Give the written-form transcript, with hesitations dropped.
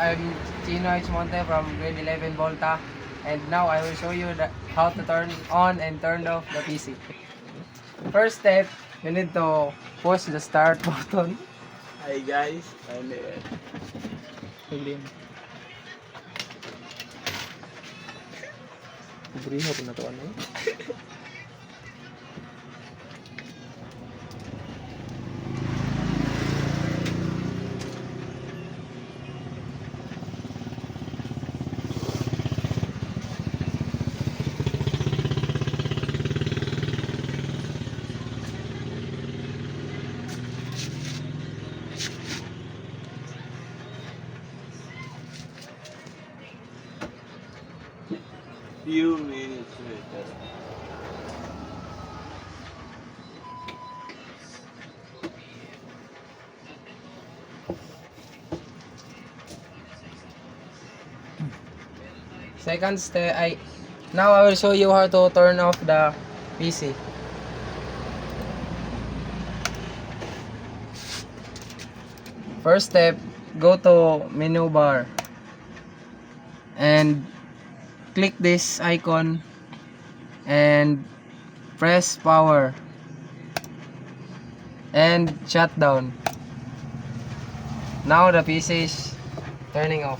I'm Chino H. Monte from grade 11 Volta, and now I will show you how to turn on and turn off the PC. First step, you need to push the start button. Hi guys, I'm William. Beri mo na to ano? Few minutes later. Second step, now I will show you how to turn off the PC. First step, go to menu bar and click this icon and press power and shut down. Now the PC is turning off.